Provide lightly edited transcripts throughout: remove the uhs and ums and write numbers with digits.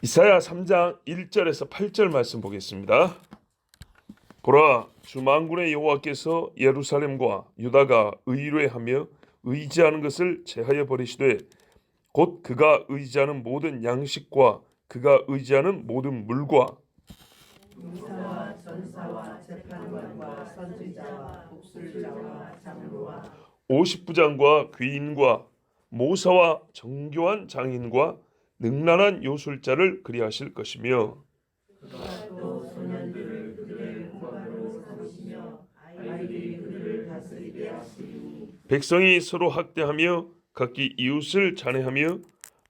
이사야 3장 1절에서 8절 말씀 보겠습니다. 보라, 주 만군의 여호와께서 예루살렘과 유다가 의뢰하며 의지하는 것을 제하여 버리시되 곧 그가 의지하는 모든 양식과 그가 의지하는 모든 물과 용사와 전사와 재판관과 선지자와 복술자와 장로와 50부장과 귀인과 모사와 정교한 장인과 능란한 요술자를 그리하실 것이며 그가 또 소년들을 그의 후관으로 삼으시며 아이들이 그들을 다스리게 하시리니 백성이 서로 학대하며 각기 이웃을 잔해하며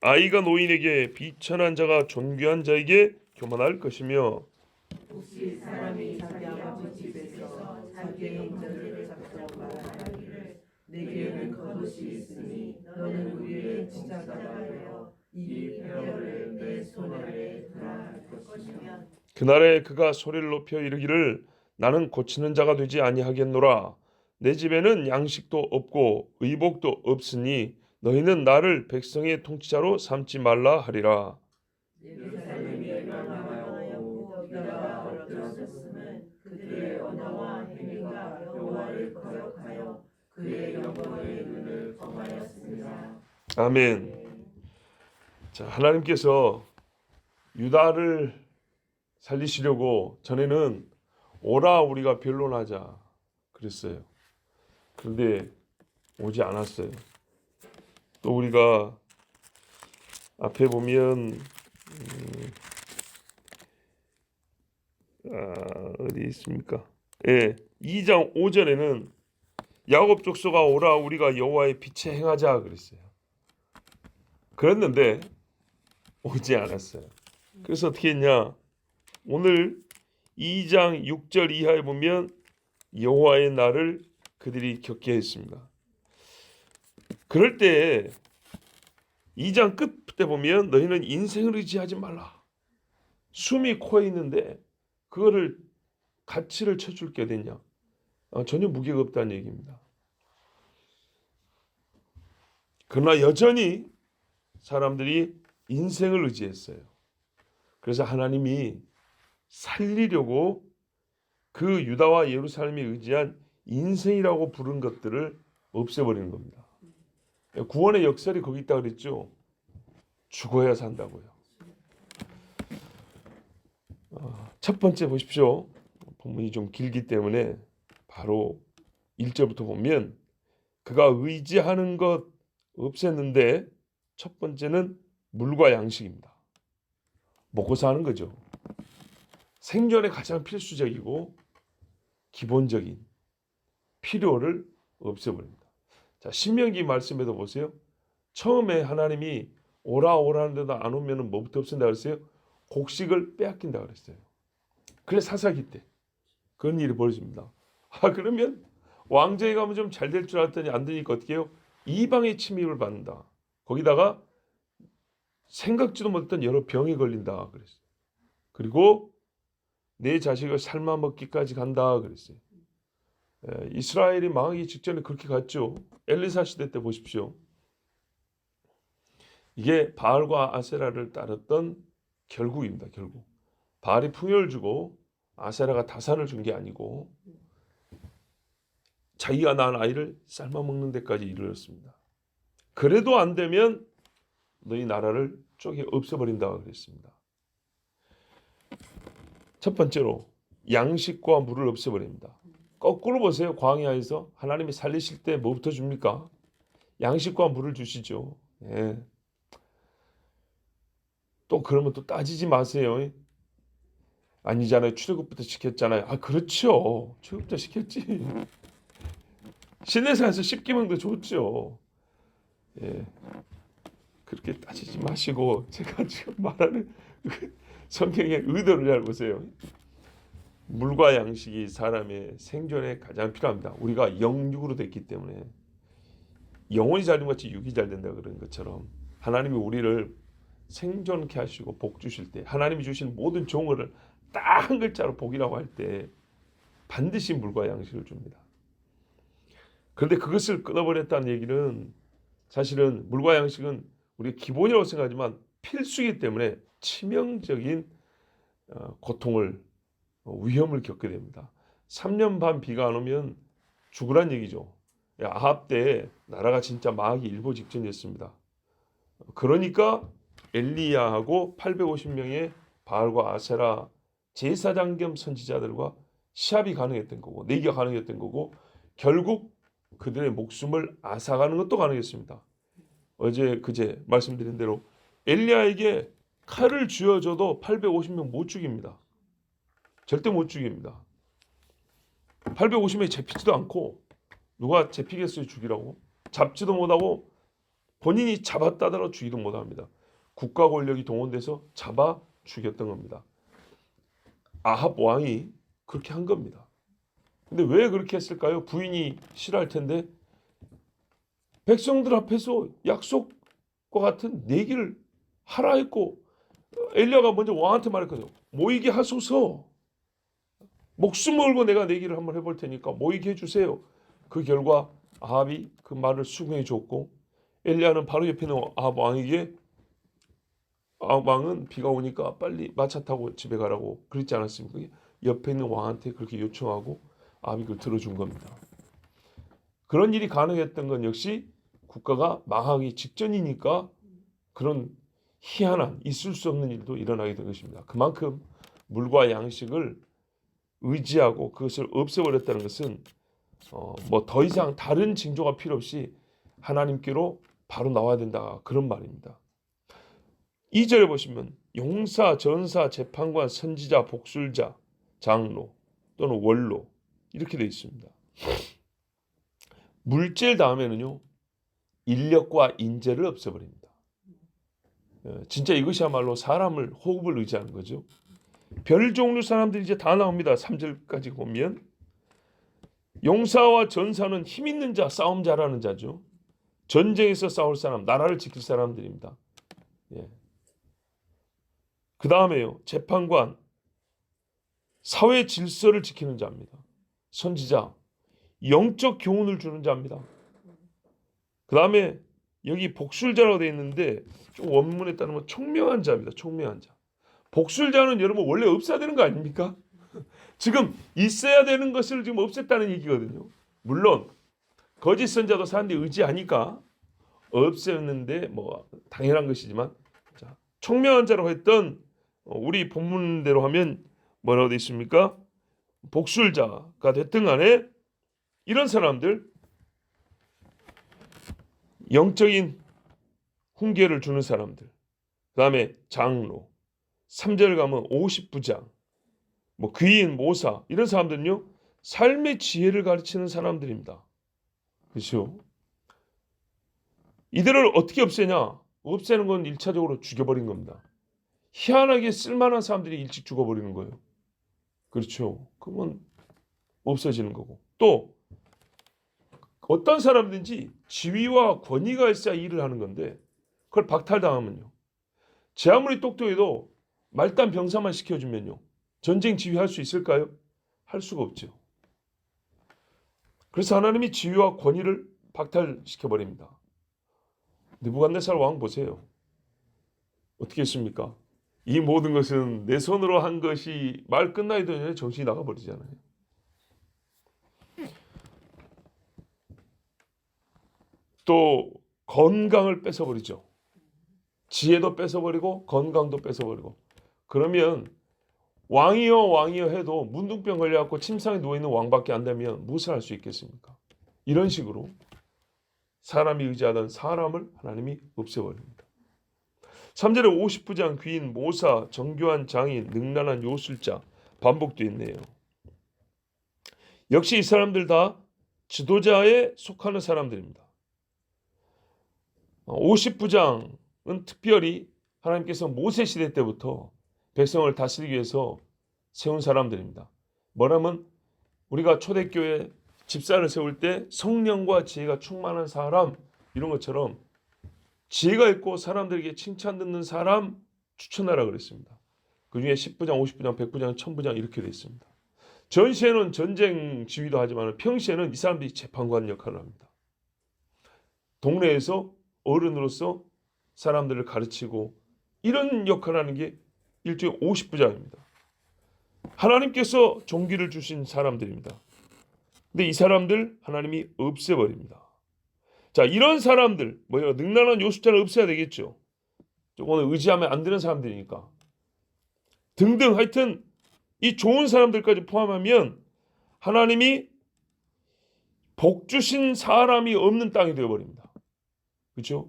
아이가 노인에게 비천한 자가 존귀한 자에게 교만할 것이며 혹시 사람이 자기 아버지 집에서 자기의 형제를 잡자고 말하기를 내게는 겉옷이 있으니 너는 우리의 지자가 되어 이 폐허를 내 손 아래 두라 할 것이면 그날에 그가 소리를 높여 이르기를 나는 고치는 자가 되지 아니하겠노라. 내 집에는 양식도 없고 의복도 없으니 너희는 나를 백성의 통치자로 삼지 말라 하리라. 예루살렘이 멸망하였고 유다가 엎드러졌음은 그들의 언어와 행위가 여호와를 거역하여 그의 영광의 눈을 범하였습니다. 아멘. 자, 하나님께서 유다를 살리시려고 전에는 오라 우리가 변론하자 그랬어요. 그런데 오지 않았어요. 또 우리가 앞에 보면 어디 있습니까? 예, 2장 5절에는 야곱 족속아 오라 우리가 여호와의 빛에 행하자 그랬어요. 그랬는데 오지 않았어요. 그래서 어떻게 했냐? 오늘 2장 6절 이하에 보면 여호와의 날을 그들이 겪게 했습니다. 그럴 때 2장 끝에 보면 너희는 인생을 의지하지 말라. 숨이 코에 있는데 그거를 가치를 쳐줄 게 됐냐? 전혀 무게가 없다는 얘기입니다. 그러나 여전히 사람들이 인생을 의지했어요. 그래서 하나님이 살리려고 그 유다와 예루살렘이 의지한 인생이라고 부른 것들을 없애버리는 겁니다. 구원의 역설이 거기 있다 그랬죠. 죽어야 산다고요. 첫 번째 보십시오. 본문이 좀 길기 때문에 바로 1절부터 보면 그가 의지하는 것 없앴는데 첫 번째는 물과 양식입니다. 먹고 사는 거죠. 생존에 가장 필수적이고 기본적인 필요를 없애버립니다. 자, 신명기 말씀에도 보세요. 처음에 하나님이 오라 오라는데도 안 오면 뭐부터 없앤다 그랬어요? 곡식을 빼앗긴다 그랬어요. 그래 사사기 때 그런 일이 벌어집니다. 그러면 왕정에 가면 좀 잘 될 줄 알았더니 안 되니까 어떻게 해요? 이방의 침입을 받는다. 거기다가 생각지도 못했던 여러 병이 걸린다 그랬어요. 그리고 내 자식을 삶아 먹기까지 간다 그랬어요. 이스라엘이 망하기 직전에 그렇게 갔죠. 엘리사 시대 때 보십시오. 이게 바알과 아세라를 따랐던 결국입니다. 결국 바알이 풍요를 주고 아세라가 다산을 준 게 아니고 자기가 낳은 아이를 삶아 먹는 데까지 이르렀습니다. 그래도 안 되면 너희 나라를 쪼개 없애버린다 그랬습니다. 첫 번째로 양식과 물을 없애버립니다. 거꾸로 보세요. 광야에서 하나님이 살리실 때 뭐부터 줍니까? 양식과 물을 주시죠. 예. 또 그러면 또 따지지 마세요. 아니잖아요. 출애굽부터 시켰잖아요. 그렇죠. 출애굽부터 시켰지. 시내산에서 10계명도 줬죠. 예. 그렇게 따지지 마시고 제가 지금 말하는 성경의 의도를 잘 보세요. 물과 양식이 사람의 생존에 가장 필요합니다. 우리가 영육으로 됐기 때문에 영혼이 잘 된 것 같이 육이 잘 된다 그런 것처럼 하나님이 우리를 생존케 하시고 복 주실 때 하나님이 주신 모든 종을 딱 한 글자로 복이라고 할 때 반드시 물과 양식을 줍니다. 그런데 그것을 끊어버렸다는 얘기는 사실은 물과 양식은 우리 기본이라고 생각하지만 필수이기 때문에 치명적인 고통을 위험을 겪게 됩니다. 3년 반 비가 안 오면 죽으란 얘기죠. 아합 때 나라가 진짜 망하기 일보 직전이었습니다. 그러니까 엘리야하고 850명의 바알과 아세라 제사장 겸 선지자들과 시합이 가능했던 거고 내기가 가능했던 거고 결국 그들의 목숨을 앗아가는 것도 가능했습니다. 어제 그제 말씀드린 대로 엘리야에게 칼을 쥐어줘도 850명 못 죽입니다. 절대 못 죽입니다. 850명이 잡히지도 않고 누가 잡히겠어요 죽이라고? 잡지도 못하고 본인이 잡았다더라도 죽이도 못합니다. 국가 권력이 동원돼서 잡아 죽였던 겁니다. 아합 왕이 그렇게 한 겁니다. 근데 왜 그렇게 했을까요? 부인이 싫어할 텐데 백성들 앞에서 약속과 같은 내기를 하라 했고 엘리야가 먼저 왕한테 말했거든요. 모이게 하소서. 목숨 걸고 내가 내기를 한번 해볼 테니까 모이게 해주세요. 그 결과 아합이 그 말을 수긍해 줬고 엘리야는 바로 옆에 있는 아합 왕에게 아합 왕은 비가 오니까 빨리 마차 타고 집에 가라고 그랬지 않았습니까? 옆에 있는 왕한테 그렇게 요청하고 아합이 그걸 들어준 겁니다. 그런 일이 가능했던 건 역시 국가가 망하기 직전이니까 그런 희한한 있을 수 없는 일도 일어나게 된 것입니다. 그만큼 물과 양식을 의지하고 그것을 없애버렸다는 것은 뭐 더 이상 다른 징조가 필요 없이 하나님께로 바로 나와야 된다 그런 말입니다. 2절에 보시면 용사, 전사, 재판관, 선지자, 복술자, 장로 또는 원로 이렇게 되어 있습니다. 물질 다음에는요 인력과 인재를 없애버립니다. 진짜 이것이야말로 사람을 호흡을 의지하는 거죠. 별 종류 사람들이 이제 다 나옵니다. 3절까지 보면 용사와 전사는 힘 있는 자, 싸움 잘하는 자죠. 전쟁에서 싸울 사람, 나라를 지킬 사람들입니다. 예. 그 다음에요 재판관, 사회 질서를 지키는 자입니다. 선지자, 영적 교훈을 주는 자입니다. 그 다음에 여기 복술자라고 되어 있는데 좀 원문에 따르면 총명한 자입니다. 총명한 자. 복술자는 여러분 원래 없어야 되는 거 아닙니까? 지금 있어야 되는 것을 지금 없앴다는 얘기거든요. 물론 거짓 선자도 사람들이 의지하니까 없앴는데 뭐 당연한 것이지만 자, 총명한 자라고 했던 우리 본문대로 하면 뭐라고 되어 있습니까? 복술자가 됐든 간에 이런 사람들 영적인 훈계를 주는 사람들 그 다음에 장로 3절 가면 50부장 뭐 귀인, 모사 이런 사람들은요 삶의 지혜를 가르치는 사람들입니다. 그렇죠? 이들을 어떻게 없애냐? 없애는 건 1차적으로 죽여버린 겁니다. 희한하게 쓸만한 사람들이 일찍 죽어버리는 거예요. 그렇죠? 그러면 없어지는 거고 또 어떤 사람든지 지위와 권위가 있어야 일을 하는 건데 그걸 박탈당하면요. 제 아무리 똑똑해도 말단 병사만 시켜주면요. 전쟁 지휘할 수 있을까요? 할 수가 없죠. 그래서 하나님이 지위와 권위를 박탈시켜버립니다. 느부갓네살 왕 보세요. 어떻게 했습니까? 이 모든 것은 내 손으로 한 것이 말 끝나기 전에 정신이 나가버리잖아요. 또 건강을 뺏어버리죠. 지혜도 뺏어버리고 건강도 뺏어버리고 그러면 왕이여 해도 문둥병 걸려갖고 침상에 누워있는 왕밖에 안 되면 무엇을 할 수 있겠습니까? 이런 식으로 사람이 의지하던 사람을 하나님이 없애버립니다. 3절에 50부장, 귀인, 모사, 정교한 장인, 능란한 요술자 반복되어 있네요. 역시 이 사람들 다 지도자에 속하는 사람들입니다. 50부장은 특별히 하나님께서 모세 시대 때부터 백성을 다스리기 위해서 세운 사람들입니다. 뭐라면 우리가 초대교회 집사를 세울 때 성령과 지혜가 충만한 사람 이런 것처럼 지혜가 있고 사람들에게 칭찬 듣는 사람 추천하라 그랬습니다. 그중에 10부장, 50부장, 100부장, 1000부장 이렇게 되어 있습니다. 전시에는 전쟁 지휘도 하지만 평시에는 이 사람들이 재판관 역할을 합니다. 동네에서 어른으로서 사람들을 가르치고 이런 역할을 하는 게 일종의 50부장입니다. 하나님께서 종기를 주신 사람들입니다. 근데 이 사람들 하나님이 없애버립니다. 자, 이런 사람들, 능란한 요술자를 없애야 되겠죠. 오늘 의지하면 안 되는 사람들이니까. 등등 하여튼 이 좋은 사람들까지 포함하면 하나님이 복 주신 사람이 없는 땅이 되어버립니다. 그렇죠?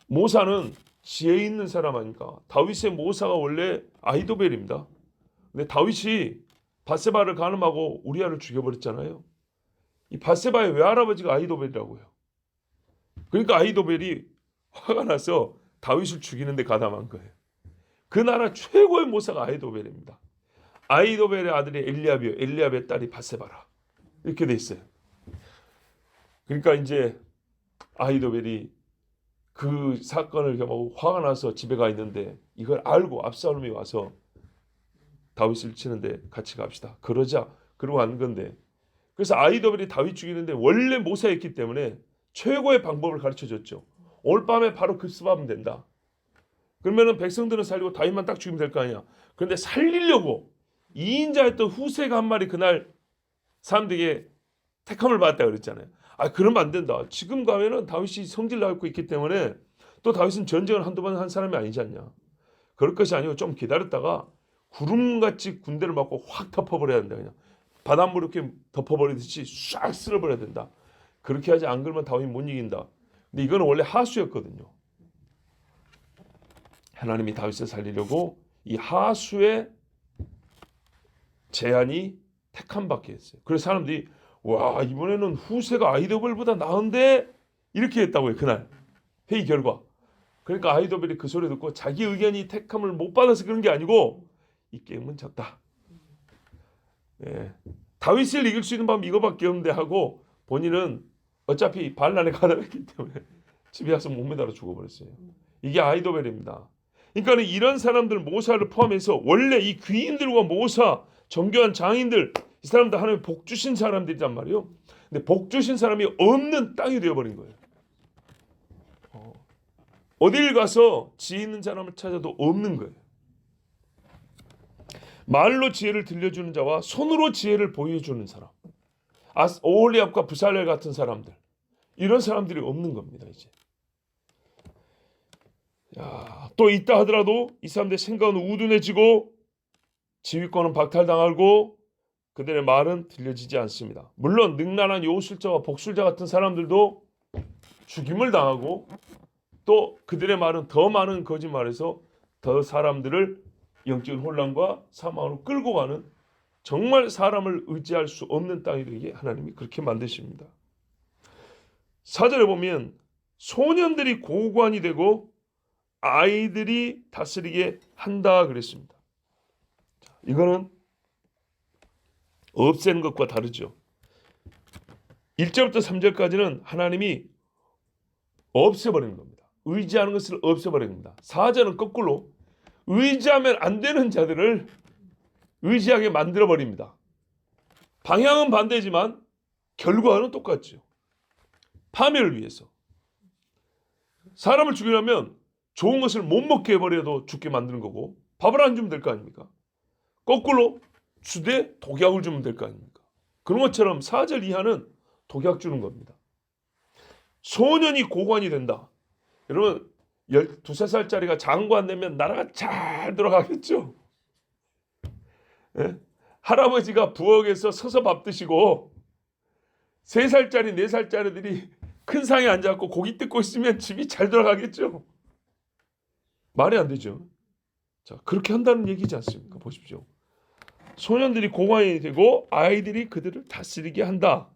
모사는 지혜 있는 사람 아니까. 다윗의 모사가 원래 아히도벨입니다. 근데 다윗이 밧세바를 간음하고 우리아를 죽여버렸잖아요. 이 밧세바의 외할아버지가 아히도벨이라고요. 그러니까 아히도벨이 화가 나서 다윗을 죽이는데 가담한 거예요. 그 나라 최고의 모사가 아히도벨입니다. 아히도벨의 아들이 엘리압이요. 엘리압의 딸이 밧세바라. 이렇게 돼 있어요. 그러니까 이제 아히도벨이 그 사건을 경험하고 화가 나서 집에 가 있는데 이걸 알고 압살롬이 와서 다윗을 치는데 같이 갑시다. 그러고 간 건데, 그래서 아히도벨이 다윗 죽이는데 원래 모사였기 때문에 최고의 방법을 가르쳐줬죠. 오늘 밤에 바로 급습하면 된다. 그러면은 백성들은 살리고 다윗만 딱 죽이면 될 거 아니야. 그런데 살리려고 2인자였던 후세가 한 마리 그날 사람들에게 택함을 받았다 그랬잖아요. 그러면 안 된다. 지금 가면은 다윗이 성질 나고 있기 때문에 또 다윗은 전쟁을 한두 번 한 사람이 아니지 않냐. 그럴 것이 아니고 좀 기다렸다가 구름같이 군대를 맞고 확 덮어버려야 된다. 그냥 바닷물 이렇게 덮어버리듯이 싹 쓸어버려야 된다. 그렇게 하지 안 그러면 다윗이 못 이긴다. 근데 이거는 원래 하수였거든요. 하나님이 다윗을 살리려고 이 하수의 제한이 택함 받게 했어요. 그래서 사람들이 와, 이번에는 후세가 아히도벨보다 나은데 이렇게 했다고요. 그날 회의 결과. 그러니까 아히도벨이 그 소리 듣고 자기 의견이 택함을 못 받아서 그런 게 아니고 이 게임은 졌다. 예. 다윗을 이길 수 있는 방법 이거밖에 없는데 하고 본인은 어차피 반란에 가담했기 때문에 집에 가서 못 매달아 죽어버렸어요. 이게 아히도벨입니다. 그러니까 이런 사람들 모사를 포함해서 원래 이 귀인들과 모사, 정교한 장인들, 이 사람들 하나님 복 주신 사람들이란 말이에요. 근데 복 주신 사람이 없는 땅이 되어버린 거예요. 어딜 가서 지혜 있는 사람을 찾아도 없는 거예요. 말로 지혜를 들려주는 자와 손으로 지혜를 보여주는 사람, 오홀리압과 부살렐 같은 사람들, 이런 사람들이 없는 겁니다. 이제 또 있다 하더라도 이 사람들의 생각은 우둔해지고 지휘권은 박탈당하고 그들의 말은 들려지지 않습니다. 물론 능란한 요술자와 복술자 같은 사람들도 죽임을 당하고 또 그들의 말은 더 많은 거짓말에서 더 사람들을 영적인 혼란과 사망으로 끌고 가는 정말 사람을 의지할 수 없는 땅이 되게 하나님이 그렇게 만드십니다. 4절에 보면 소년들이 고관이 되고 아이들이 다스리게 한다 그랬습니다. 이거는 없애는 것과 다르죠. 1절부터 3절까지는 하나님이 없애버리는 겁니다. 의지하는 것을 없애버리는 겁니다. 4절은 거꾸로 의지하면 안 되는 자들을 의지하게 만들어버립니다. 방향은 반대지만 결과는 똑같죠. 파멸을 위해서. 사람을 죽이려면 좋은 것을 못 먹게 해버려도 죽게 만드는 거고 밥을 안 주면 될 거 아닙니까? 거꾸로 주되 독약을 주면 될 거 아닙니까? 그런 것처럼 4절 이하는 독약 주는 겁니다. 소년이 고관이 된다. 여러분 12~13살짜리가 장관 되면 나라가 잘 돌아가겠죠? 예? 할아버지가 부엌에서 서서 밥 드시고 3살짜리 4살짜리들이 큰 상에 앉아서 고기 뜯고 있으면 집이 잘 돌아가겠죠? 말이 안 되죠. 자, 그렇게 한다는 얘기지 않습니까? 보십시오. 소년들이 고관이 되고 아이들이 그들을 다스리게 한다.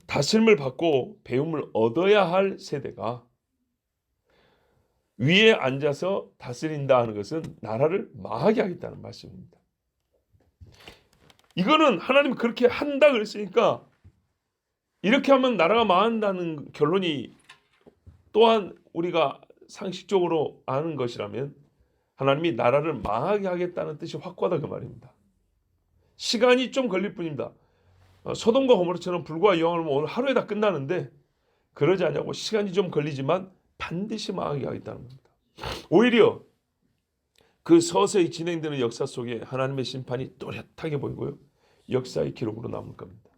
다스림을 받고 배움을 얻어야 할 세대가 위에 앉아서 다스린다 하는 것은 나라를 망하게 하겠다는 말씀입니다. 이거는 하나님이 그렇게 한다 그랬으니까 이렇게 하면 나라가 망한다는 결론이 또한 우리가 상식적으로 아는 것이라면 하나님이 나라를 망하게 하겠다는 뜻이 확고하다 그 말입니다. 시간이 좀 걸릴 뿐입니다. 소돔과 고모라처럼 불과 여왕을 오늘 하루에 다 끝나는데 그러지 않냐고 시간이 좀 걸리지만 반드시 망하게 하겠다는 겁니다. 오히려 그 서서히 진행되는 역사 속에 하나님의 심판이 또렷하게 보이고요. 역사의 기록으로 남을 겁니다.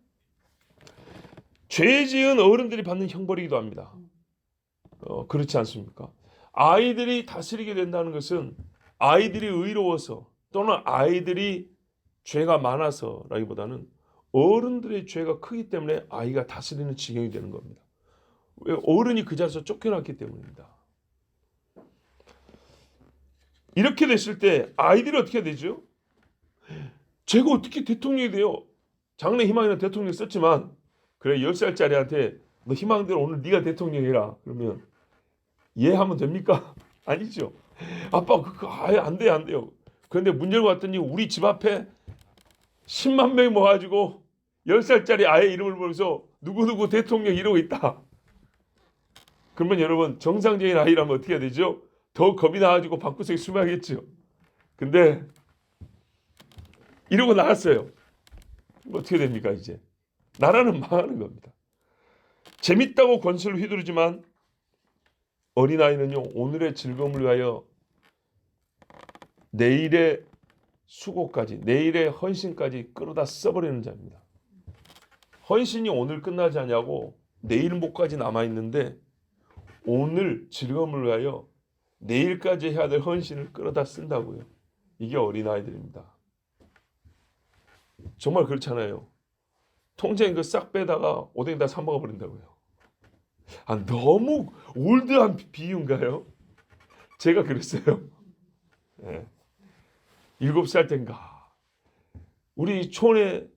죄 지은 어른들이 받는 형벌이기도 합니다. 그렇지 않습니까? 아이들이 다스리게 된다는 것은 아이들이 의로워서 또는 아이들이 죄가 많아서라기보다는 어른들의 죄가 크기 때문에 아이가 다스리는 지경이 되는 겁니다. 왜? 어른이 그 자리에서 쫓겨났기 때문입니다. 이렇게 됐을 때 아이들이 어떻게 되죠? 제가 어떻게 대통령이 돼요? 장래 희망이라는 대통령 썼지만 그래 10살짜리한테 너 희망대로 오늘 네가 대통령이라 그러면 이해하면 됩니까? 아니죠. 아빠 그거 아예 안 돼요, 안 돼요. 그런데 문 열고 왔더니 우리 집 앞에 10만 명이 모아가지고 10살짜리 아이 이름을 부르면서 누구누구 대통령 이러고 있다. 그러면 여러분 정상적인 아이라면 어떻게 해야 되죠? 더 겁이 나가지고 방구석에 숨어야겠죠. 근데 이러고 나갔어요. 어떻게 됩니까 이제? 나라는 망하는 겁니다. 재밌다고 권세를 휘두르지만 어린아이는요 오늘의 즐거움을 위하여 내일의 수고까지 내일의 헌신까지 끌어다 써버리는 자입니다. 헌신이 오늘 끝나지 않냐고 내일 목까지 남아있는데 오늘 즐거움을 위하여 내일까지 해야 될 헌신을 끌어다 쓴다고요. 이게 어린아이들입니다. 정말 그렇잖아요. 통장인 거 싹 빼다가 오뎅 다 사 먹어버린다고요. 너무 올드한 비유인가요? 제가 그랬어요. 네. 7살 땐가 우리 촌에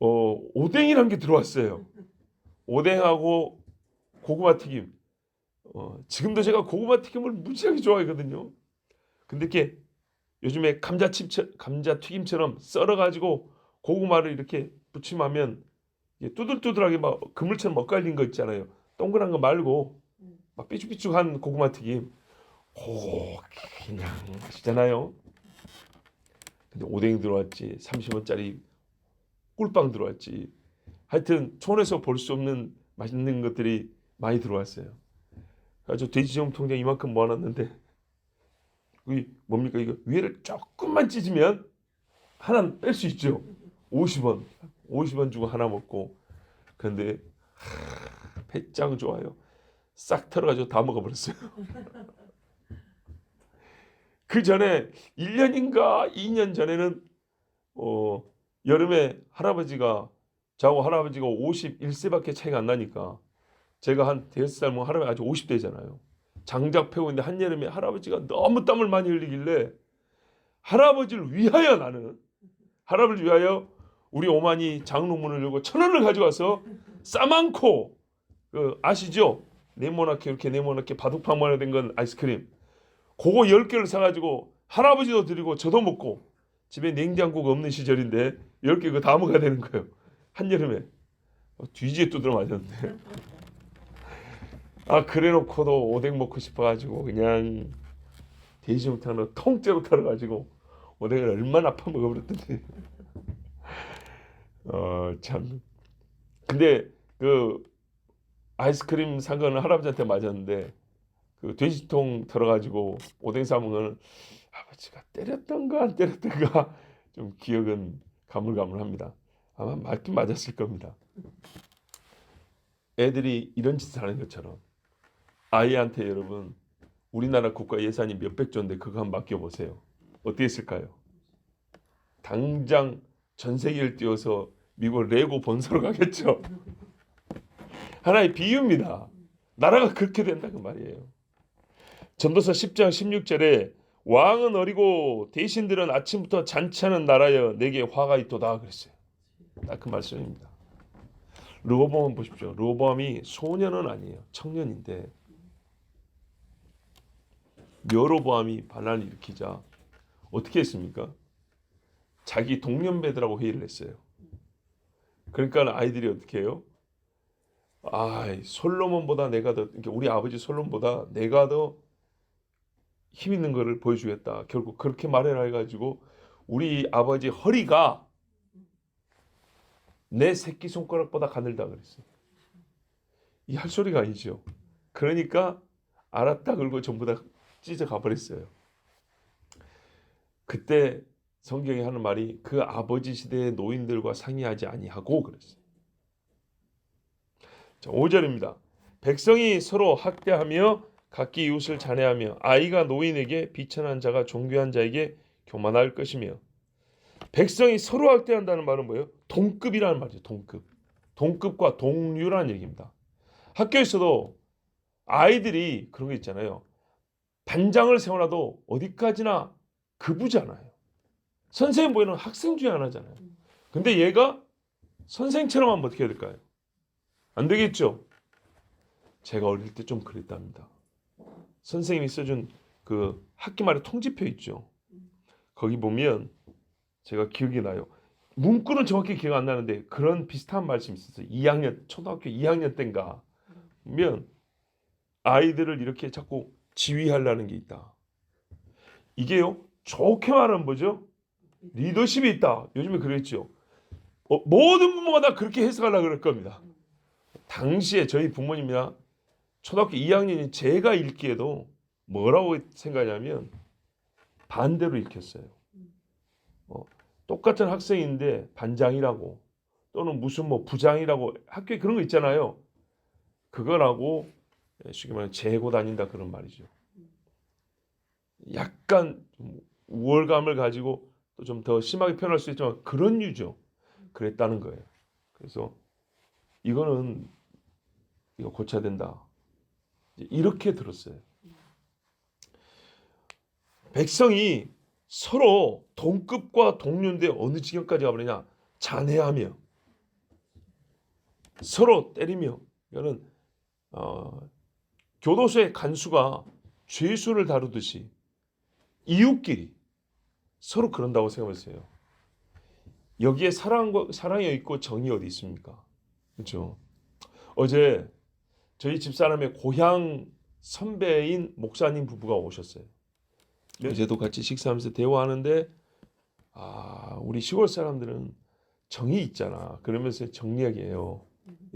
오뎅이란 게 들어왔어요. 오뎅하고 고구마 튀김. 지금도 제가 고구마 튀김을 무지하게 좋아하거든요. 근데 이렇게 요즘에 감자 튀김처럼 썰어가지고 고구마를 이렇게 부침하면 뚜들뚜들하게 막 그물처럼 엇갈린 거 있잖아요. 동그란 거 말고 막 삐죽삐죽한 고구마 튀김. 그냥 맛있잖아요. 근데 오뎅이 들어왔지 30원짜리 꿀빵 들어왔지. 하여튼 촌에서 볼 수 없는 맛있는 것들이 많이 들어왔어요. 그래서 돼지저금 통장 이만큼 모아놨는데 그게 뭡니까? 이거 위에를 조금만 찢으면 하나 뺄 수 있죠. 50원 주고 하나 먹고. 그런데 배짱 좋아요. 싹 털어가지고 다 먹어버렸어요. 그 전에 1년인가 2년 전에는 여름에 저하고 할아버지가 51세밖에 차이가 안 나니까 제가 한 5살 뭐 할아버지 아직 50대잖아요. 장작 패고 있는데 한여름에 할아버지가 너무 땀을 많이 흘리길래 할아버지를 위하여 나는 할아버지를 위하여 우리 어머니 장롱문을 열고 1,000원을 가져와서 싸만코 아시죠? 네모나게 이렇게 네모나게 바둑판만에 된 건 아이스크림 그거 10개를 사가지고 할아버지도 드리고 저도 먹고 집에 냉장고가 없는 시절인데 10개 그거 다 먹어야 되는 거예요. 한여름에 뒤지게 두드려 맞았는데 그래놓고도 오뎅 먹고 싶어가지고 그냥 돼지중탕으로 통째로 털어가지고 오뎅을 얼마나 파먹어버렸던지 참. 근데 그 아이스크림 산 거는 할아버지한테 맞았는데 그 돼지통 털어가지고 오뎅 싸먹은 거는 아버지가 때렸던가 안 때렸던가 좀 기억은 가물가물합니다. 아마 맞긴 맞았을 겁니다. 애들이 이런 짓을 하는 것처럼 아이한테 여러분 우리나라 국가 예산이 몇백 조인데 그거 한번 맡겨보세요. 어떻게 했을까요? 당장 전 세계를 뛰어서 미국 레고 본사로 가겠죠. 하나의 비유입니다. 나라가 그렇게 된다 그 말이에요. 전도서 10장 16절에 왕은 어리고 대신들은 아침부터 잔치하는 나라여 내게 화가 있도다 그랬어요. 딱 그 말씀입니다. 르호보암 보십시오. 르호보암이 소년은 아니에요. 청년인데 여로보암이 반란을 일으키자 어떻게 했습니까? 자기 동년배들하고 회의를 했어요. 그러니까 아이들이 어떻게 해요? 솔로몬보다 내가 더 그러니까 우리 아버지 솔로몬보다 내가 더 힘 있는 거를 보여주겠다. 결국 그렇게 말해라 해가지고 우리 아버지 허리가 내 새끼손가락보다 가늘다 그랬어요. 이 할 소리가 아니죠. 그러니까 알았다 그러고 전부 다 찢어 가버렸어요. 그때 성경이 하는 말이 그 아버지 시대의 노인들과 상의하지 아니하고 그랬어요. 자, 5절입니다. 백성이 서로 학대하며 각기 이웃을 잔해하며 아이가 노인에게 비천한 자가 존귀한 자에게 교만할 것이며. 백성이 서로 학대한다는 말은 뭐예요? 동급이라는 말이죠. 동급. 동급과 동류라는 얘기입니다. 학교에서도 아이들이 그런 게 있잖아요. 반장을 세워놔도 어디까지나 급부잖아요. 선생님 보이는 학생 중에 하나잖아요. 근데 얘가 선생처럼 하면 어떻게 해야 될까요? 안 되겠죠. 제가 어릴 때 좀 그랬답니다. 선생님이 써준 그 학기 말에 통지표 있죠. 거기 보면 제가 기억이 나요. 문구는 정확히 기억 안 나는데 그런 비슷한 말씀이 있었어요. 2학년 초등학교 2학년 때인가 보면 아이들을 이렇게 자꾸 지휘하려는 게 있다. 이게요. 좋게 말하면 뭐죠? 리더십이 있다. 요즘에 그랬죠. 모든 부모가 다 그렇게 해석하려고 그럴 겁니다. 당시에 저희 부모님이나 초등학교 2학년인 제가 읽기에도 뭐라고 생각하냐면 반대로 읽혔어요. 똑같은 학생인데 반장이라고 또는 무슨 뭐 부장이라고 학교에 그런 거 있잖아요. 그거라고 쉽게 말하면 재고 다닌다 그런 말이죠. 약간 우월감을 가지고 또 좀 더 심하게 표현할 수 있지만 그런 유죠. 그랬다는 거예요. 그래서 이거는 이거 고쳐야 된다. 이렇게 들었어요. 백성이 서로 동급과 동료인데 어느 지경까지 가버리냐? 잔해하며 서로 때리며. 이거는 교도소의 간수가 죄수를 다루듯이 이웃끼리 서로 그런다고 생각했어요. 여기에 사랑이 있고 정이 어디 있습니까? 그렇죠? 어제 저희 집사람의 고향 선배인 목사님 부부가 오셨어요. 어제도 같이 식사하면서 대화하는데 우리 시골 사람들은 정이 있잖아. 그러면서 정리하게요.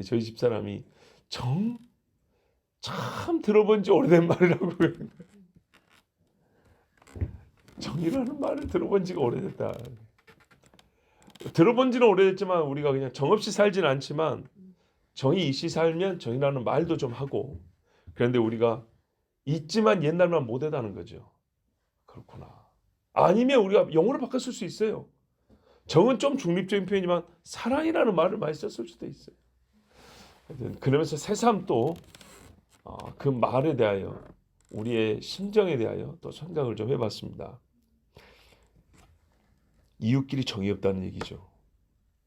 저희 집사람이 참 들어본 지 오래된 말이라고. 정이라는 말을 들어본 지가 오래됐다. 들어본 지는 오래됐지만 우리가 그냥 정없이 살지는 않지만 정이 있이 살면 정이라는 말도 좀 하고, 그런데 우리가 있지만 옛날만 못하다는 거죠. 그렇구나. 아니면 우리가 영어로 바꿨을 수 있어요. 정은 좀 중립적인 표현이지만 사랑이라는 말을 많이 썼을 수도 있어요. 그러면서 새삼 또 그 말에 대하여 우리의 심정에 대하여 또 생각을 좀 해봤습니다. 이웃끼리 정이 없다는 얘기죠.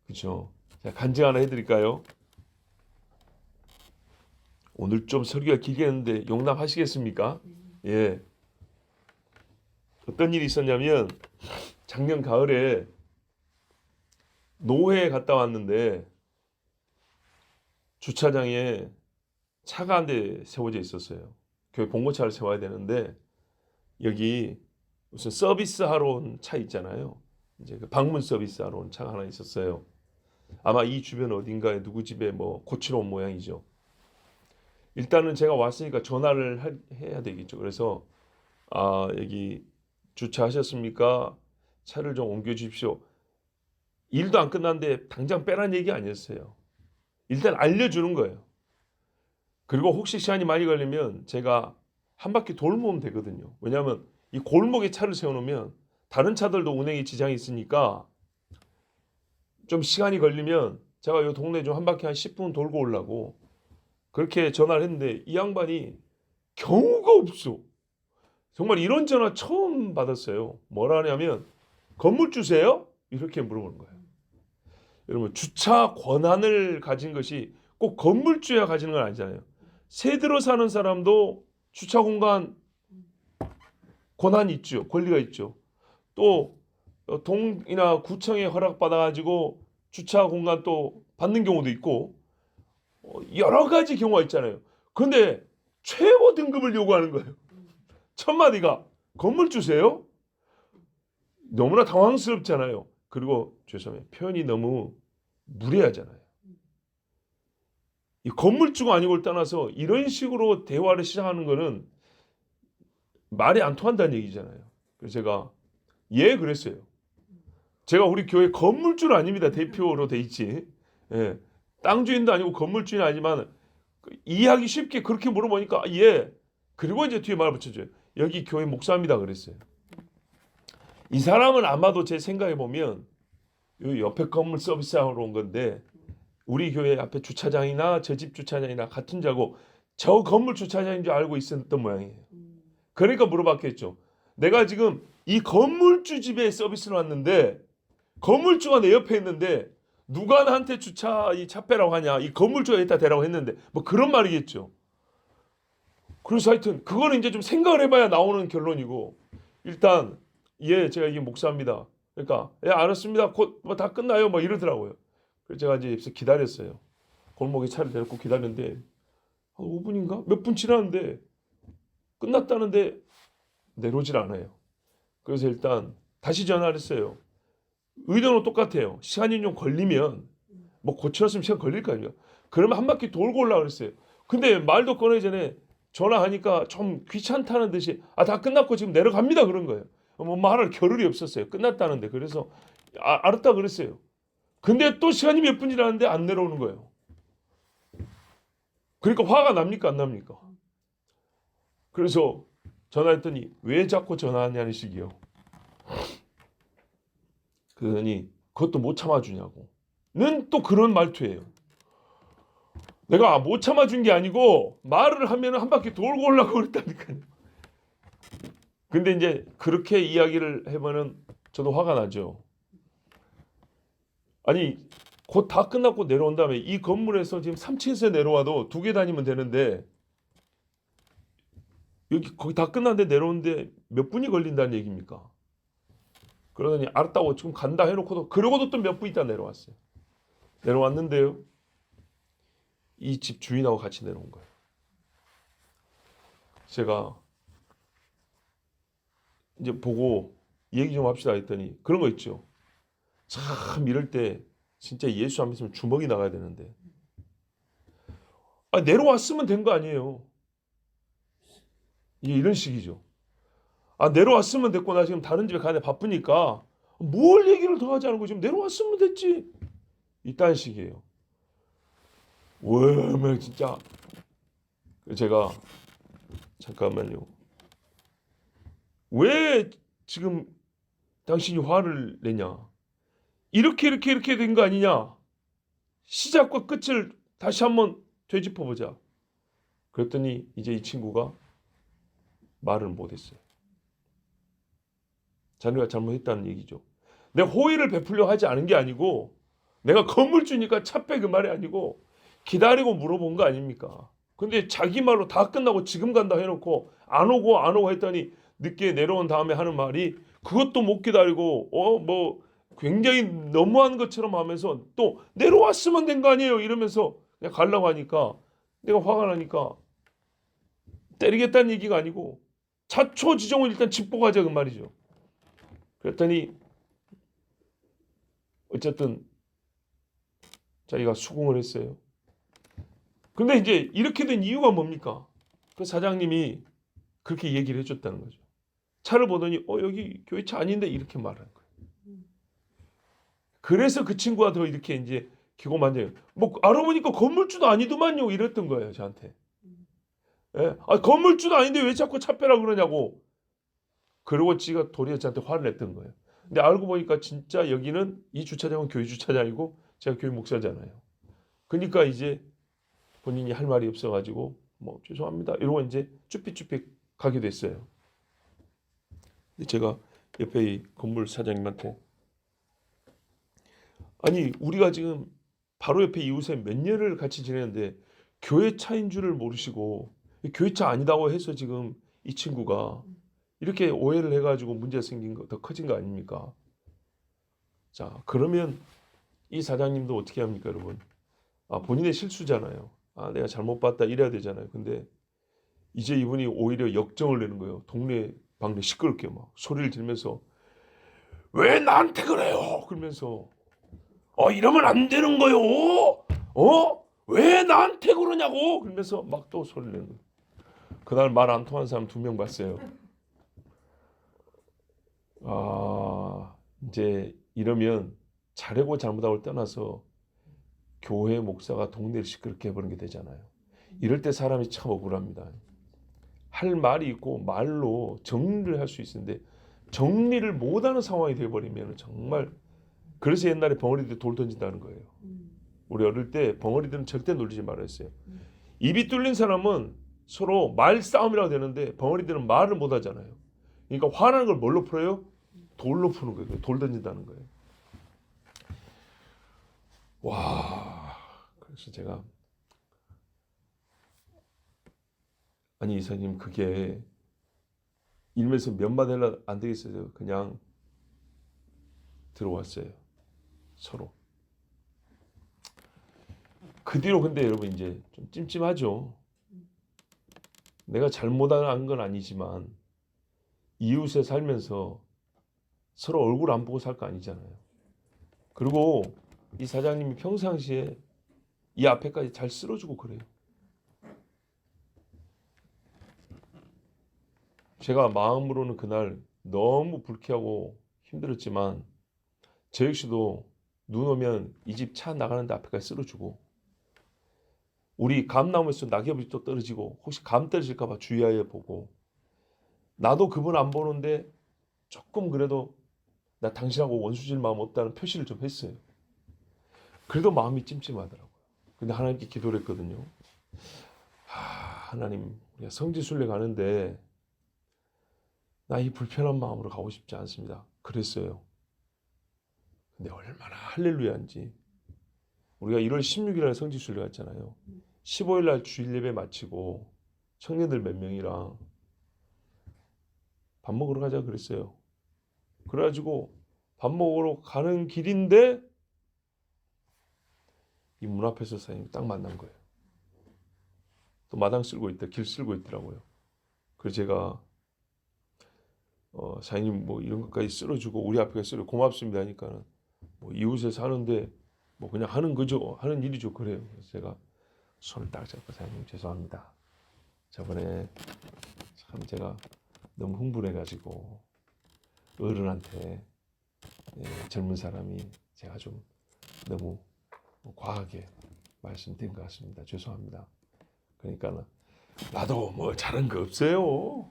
그렇죠? 자, 간증 하나 해드릴까요? 오늘 좀 설교가 길게 했는데 용납하시겠습니까? 예. 어떤 일이 있었냐면 작년 가을에 노회에 갔다 왔는데 주차장에 차가 한 대 세워져 있었어요. 교회 봉고차를 세워야 되는데 여기 무슨 서비스 하러 온 차 있잖아요. 이제 그 방문 서비스 하러 온 차가 하나 있었어요. 아마 이 주변 어딘가에 누구 집에 뭐 고치러 온 모양이죠. 일단은 제가 왔으니까 전화를 해야 되겠죠. 그래서 여기 주차하셨습니까? 차를 좀 옮겨 주십시오. 일도 안 끝났는데 당장 빼란 얘기 아니었어요. 일단 알려주는 거예요. 그리고 혹시 시간이 많이 걸리면 제가 한 바퀴 돌면 되거든요. 왜냐하면 이 골목에 차를 세워놓으면 다른 차들도 운행에 지장이 있으니까 좀 시간이 걸리면 제가 이 동네 좀 한 바퀴 한 10분 돌고 오려고 그렇게 전화를 했는데 이 양반이 경우가 없어. 정말 이런 전화 처음 받았어요. 뭐라 하냐면 건물주세요? 이렇게 물어보는 거예요. 여러분 주차 권한을 가진 것이 꼭 건물주야 가지는 건 아니잖아요. 새 들어 사는 사람도 주차 공간 권한이 있죠. 권리가 있죠. 또 동이나 구청에 허락받아 가지고 주차 공간 또 받는 경우도 있고 여러 가지 경우가 있잖아요. 그런데 최고 등급을 요구하는 거예요. 첫 마디가 건물주세요? 너무나 당황스럽잖아요. 그리고 죄송해요. 표현이 너무 무례하잖아요. 이 건물주가 아니고를 떠나서 이런 식으로 대화를 시작하는 거는 말이 안 통한다는 얘기잖아요. 그래서 제가 예 그랬어요. 제가 우리 교회 건물주는 아닙니다. 대표로 돼 있지. 예. 땅 주인도 아니고 건물주는 아니지만 이해하기 쉽게 그렇게 물어보니까 예. 그리고 이제 뒤에 말을 붙여줘요. 여기 교회 목사입니다. 그랬어요. 이 사람은 아마도 제 생각해 보면 요 옆에 건물 서비스하러 온 건데 우리 교회 앞에 주차장이나 저 집 주차장이나 같은 줄 알고 저 건물 주차장인 줄 알고 있었던 모양이에요. 그러니까 물어봤겠죠. 내가 지금 이 건물주 집에 서비스를 왔는데 건물주가 내 옆에 있는데 누가 나한테 주차 이 차 빼라고 하냐. 이 건물주가 여기다 대라고 했는데 뭐 그런 말이겠죠. 그래서 하여튼 그거는 이제 좀 생각을 해봐야 나오는 결론이고 일단 예 제가 이게 목사입니다. 그러니까 예 알았습니다. 곧 뭐 다 끝나요. 뭐 이러더라고요. 그래서 제가 이제 옆에서 기다렸어요. 골목에 차를 대놓고 기다렸는데 한 5분인가? 몇 분 지났는데 끝났다는데 내려오질 않아요. 그래서 일단 다시 전화를 했어요. 의도는 똑같아요. 시간이 좀 걸리면 뭐 고쳐놨으면 시간 걸릴 거 아니에요. 그러면 한 바퀴 돌고 올라 그랬어요. 근데 말도 꺼내기 전에 전화하니까 좀 귀찮다는 듯이 다 끝났고 지금 내려갑니다 그런 거예요. 뭐 말할 겨를이 없었어요. 끝났다는데 그래서 알았다 그랬어요. 근데 또 시간이 몇 분 지났는데 안 내려오는 거예요. 그러니까 화가 납니까 안 납니까? 그래서 전화했더니 왜 자꾸 전화하냐는 식이요. 그러더니 그것도 못 참아주냐고. 는 또 그런 말투예요. 내가 못 참아준 게 아니고 말을 하면 한 바퀴 돌고 오려고 그랬다니까요. 근데 이제 그렇게 이야기를 해보면 저도 화가 나죠. 아니 곧 다 끝났고 내려온 다음에 이 건물에서 지금 3층에서 내려와도 2개 다니면 되는데 여기 거기 다 끝났는데 내려오는데 몇 분이 걸린다는 얘기입니까? 그러더니 알았다고 지금 간다 해놓고도 그러고도 또 몇 분 있다 내려왔어요. 내려왔는데요. 이 집 주인하고 같이 내려온 거예요. 제가 이제 보고 얘기 좀 합시다 했더니 그런 거 있죠. 참 이럴 때 진짜 예수 안 믿으면 주먹이 나가야 되는데 내려왔으면 된 거 아니에요. 이게 이런 식이죠. 내려왔으면 됐고 나 지금 다른 집에 가야 바쁘니까 뭘 얘기를 더 하지 않고 지금 내려왔으면 됐지. 이딴 식이에요. 왜 진짜 제가 잠깐만요. 왜 지금 당신이 화를 내냐? 이렇게 된 거 아니냐? 시작과 끝을 다시 한번 되짚어 보자. 그랬더니 이제 이 친구가 말을 못했어요. 자네가 잘못했다는 얘기죠. 내가 호의를 베풀려 하지 않은 게 아니고 내가 건물주니까 차 빼 그 말이 아니고 기다리고 물어본 거 아닙니까? 근데 자기 말로 다 끝나고 지금 간다 해놓고 안 오고 했더니 늦게 내려온 다음에 하는 말이 그것도 못 기다리고 뭐 굉장히 너무한 것처럼 하면서 또 내려왔으면 된 거 아니에요 이러면서 그냥 가려고 하니까 내가 화가 나니까 때리겠다는 얘기가 아니고 자초지종을 일단 짚고 가자 그 말이죠. 그랬더니 어쨌든 자기가 수긍을 했어요. 근데 이제 이렇게 된 이유가 뭡니까? 그 사장님이 그렇게 얘기를 해줬다는 거죠. 차를 보더니 여기 교회 차 아닌데 이렇게 말하는 거예요. 그래서 그 친구가 더 이렇게 이제 기고만장해요. 뭐 알아보니까 건물주도 아니더만요 이랬던 거예요 저한테. 예? 건물주도 아닌데 왜 자꾸 차 빼라 그러냐고. 그러고 지가 도리어 저한테 화를 냈던 거예요. 근데 알고 보니까 진짜 여기는 이 주차장은 교회 주차장이고 제가 교회 목사잖아요. 그러니까 이제 본인이 할 말이 없어가지고 뭐 죄송합니다 이러고 이제 쭈삣쭈삣 가게 됐어요. 근데 제가 옆에 이 건물 사장님한테 아니 우리가 지금 바로 옆에 이웃에 몇 년을 같이 지내는데 교회 차인 줄을 모르시고 교회 차 아니다고 해서 지금 이 친구가 이렇게 오해를 해가지고 문제가 생긴 거 더 커진 거 아닙니까? 자 그러면 이 사장님도 어떻게 합니까 여러분? 본인의 실수잖아요. 내가 잘못 봤다 이래야 되잖아요. 근데 이제 이분이 오히려 역정을 내는 거예요. 동네 방네 시끄럽게 막 소리를 지르면서 왜 나한테 그래요? 그러면서 이러면 안 되는 거요. 왜 나한테 그러냐고 그러면서 막 또 소리를 내는 거예요. 그날 말 안 통한 사람 2명 봤어요. 아, 이제 이러면 잘하고 잘못하고를 떠나서 교회 목사가 동네를 시끄럽게 해버리는 게 되잖아요. 이럴 때 사람이 참 억울합니다. 할 말이 있고 말로 정리를 할 수 있는데 정리를 못하는 상황이 되어버리면 정말, 그래서 옛날에 벙어리들 돌 던진다는 거예요. 우리 어릴 때 벙어리들은 절대 놀리지 말았어요. 입이 뚫린 사람은 서로 말싸움이라고 되는데 벙어리들은 말을 못 하잖아요. 그러니까 화나는 걸 뭘로 풀어요? 돌로 푸는 거예요. 돌 던진다는 거예요. 와, 그래서 제가 아니 이사님 그게 일면서 몇 마디나 안 되겠어요. 그냥 들어왔어요. 서로. 그 뒤로 근데 여러분 이제 좀 찜찜하죠. 내가 잘못한 건 아니지만 이웃에 살면서 서로 얼굴 안 보고 살 거 아니잖아요. 그리고 이 사장님이 평상시에 이 앞에까지 잘 쓸어주고 그래요. 제가 마음으로는 그날 너무 불쾌하고 힘들었지만 저 역시도 눈 오면 이 집 차 나가는데 앞에까지 쓸어주고, 우리 감나무에서 낙엽이 또 떨어지고 혹시 감 떨어질까 봐 주의하여 보고, 나도 그분 안 보는데 조금 그래도 나 당신하고 원수질 마음 없다는 표시를 좀 했어요. 그래도 마음이 찜찜하더라고요. 근데 하나님께 기도를 했거든요. 하나님, 우리가 성지순례 가는데 나 이 불편한 마음으로 가고 싶지 않습니다. 그랬어요. 근데 얼마나 할렐루야인지. 우리가 1월 16일에 성지순례 갔잖아요. 15일 날 주일 예배 마치고 청년들 몇 명이랑 밥 먹으러 가자 그랬어요. 그래가지고 밥 먹으러 가는 길인데 이 문 앞에서 사장님이 딱 만난 거예요. 또 마당 쓸고 있다, 길 쓸고 있더라고요. 그래서 제가 사장님 뭐 이런 것까지 쓸어주고 우리 앞에 쓸어 고맙습니다 하니까 뭐 이웃에 사는데 뭐 그냥 하는 거죠, 하는 일이죠. 그래요. 그래서 제가 손을 딱 잡고 사장님 죄송합니다. 저번에 참 제가 너무 흥분해가지고 어른한테 젊은 사람이 제가 좀 너무 과하게 말씀드린 것 같습니다. 죄송합니다. 그러니까 나도 뭐 잘한 거 없어요.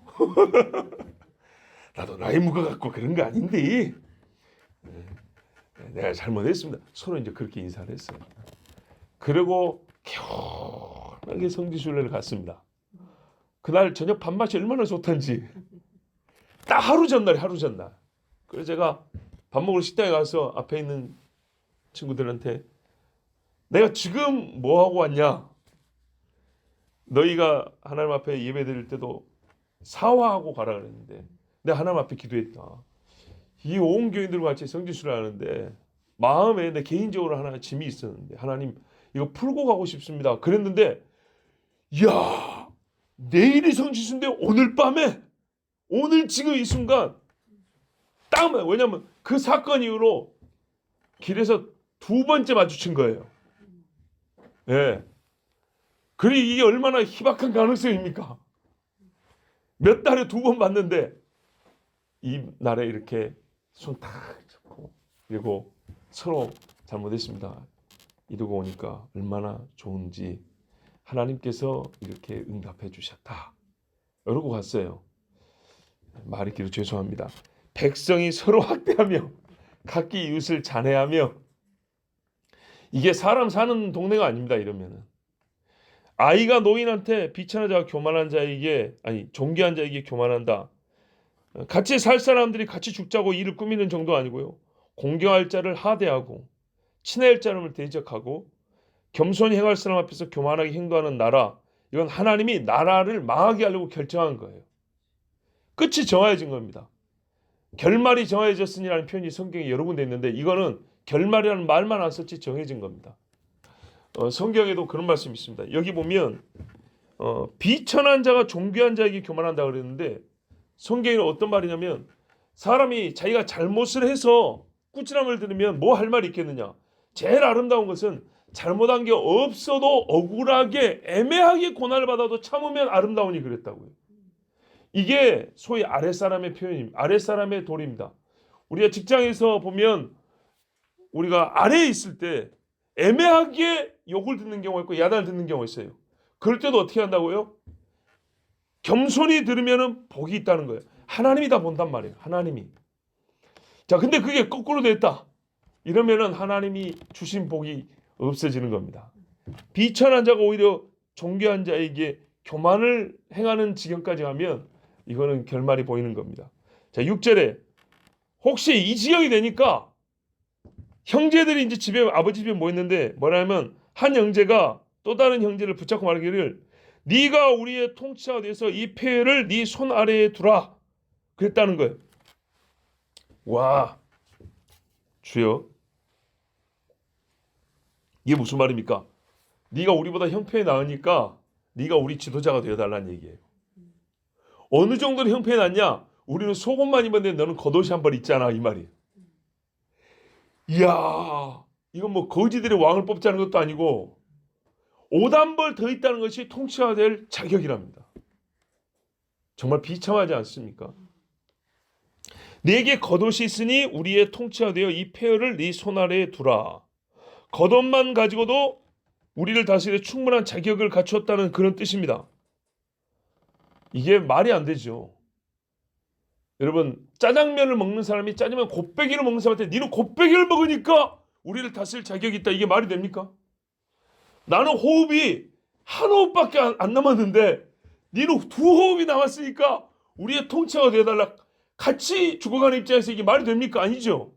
나도 나이 먹어갖고 그런 거 아닌데 내가 잘못했습니다. 서로 이제 그렇게 인사를 했어요. 그리고 개운하게 성지순례를 갔습니다. 그날 저녁 밥맛이 얼마나 좋던지. 딱 하루 전날. 그래서 제가 밥 먹으러 식당에 가서 앞에 있는 친구들한테 내가 지금 뭐 하고 왔냐? 너희가 하나님 앞에 예배 드릴 때도 사화하고 가라 그랬는데 내가 하나님 앞에 기도했다. 이 온 교인들과 같이 성지순례 하는데 마음에 내 개인적으로 하나 짐이 있었는데 하나님 이거 풀고 가고 싶습니다. 그랬는데 야, 내일이 성지순례인데 오늘 밤에, 오늘 지금 이 순간 딱, 왜냐면 그 사건 이후로 길에서 2번째 마주친 거예요. 예. 그리고 이게 얼마나 희박한 가능성입니까? 몇 달에 2번 봤는데 이 날에 이렇게 손 딱 잡고 그리고 서로 잘못했습니다 이러고 오니까 얼마나 좋은지 하나님께서 이렇게 응답해 주셨다. 이러고 갔어요. 말이 길어 죄송합니다. 백성이 서로 학대하며 각기 이웃을 잔해하며, 이게 사람 사는 동네가 아닙니다. 이러면은 아이가 노인한테 비천한 자가 교만한 자에게, 아니 존귀한 자에게 교만한다. 같이 살 사람들이 같이 죽자고 일을 꾸미는 정도 아니고요. 공경할 자를 하대하고 친해할 자를 대적하고 겸손히 행할 사람 앞에서 교만하게 행동하는 나라, 이건 하나님이 나라를 망하게 하려고 결정한 거예요. 끝이 정해진 겁니다. 결말이 정해졌으니라는 표현이 성경에 여러 군데 있는데 이거는 결말이라는 말만 안 썼지 정해진 겁니다. 성경에도 그런 말씀이 있습니다. 여기 보면 비천한 자가 존귀한 자에게 교만한다 그랬는데 성경에는 어떤 말이냐면 사람이 자기가 잘못을 해서 꾸지람을 들으면 뭐 할 말이 있겠느냐. 제일 아름다운 것은 잘못한 게 없어도 억울하게 애매하게 고난을 받아도 참으면 아름다우니 그랬다고요. 이게 소위 아랫사람의 표현입니다. 아랫사람의 도리입니다. 우리가 직장에서 보면 우리가 아래에 있을 때 애매하게 욕을 듣는 경우가 있고 야단을 듣는 경우가 있어요. 그럴 때도 어떻게 한다고요? 겸손히 들으면 복이 있다는 거예요. 하나님이 다 본단 말이에요. 하나님이. 자, 근데 그게 거꾸로 됐다. 이러면은 하나님이 주신 복이 없어지는 겁니다. 비천한 자가 오히려 존귀한 자에게 교만을 행하는 지경까지 가면 이거는 결말이 보이는 겁니다. 자, 6절에 혹시 이 지경이 되니까 형제들이 이제 집에 아버지 집에 모였는데 뭐냐면 한 형제가 또 다른 형제를 붙잡고 말하기를 네가 우리의 통치자가 돼서 이 폐를 네 손 아래에 두라 그랬다는 거예요. 와, 주여, 이게 무슨 말입니까? 네가 우리보다 형편이 나으니까 네가 우리 지도자가 되어달라는 얘기예요. 어느 정도로 형편이 낫냐? 우리는 속옷만 입었는데 너는 겉옷이 한 벌 있잖아, 이 말이에요. 이야, 이건 뭐 거지들의 왕을 뽑자는 것도 아니고 옷 한 벌 더 있다는 것이 통치가 될 자격이랍니다. 정말 비참하지 않습니까? 네게 겉옷이 있으니 우리의 통치가 되어 이 폐허를 네 손 아래에 두라. 겉옷만 가지고도 우리를 다스릴 충분한 자격을 갖추었다는 그런 뜻입니다. 이게 말이 안 되죠. 여러분, 짜장면을 먹는 사람이 짜장면 곱빼기를 먹는 사람한테 니는 곱빼기를 먹으니까 우리를 다스릴 자격이 있다. 이게 말이 됩니까? 나는 호흡이 한 호흡밖에 안 남았는데 니는 두 호흡이 남았으니까 우리의 통치가 되어달라. 같이 죽어가는 입장에서 이게 말이 됩니까? 아니죠.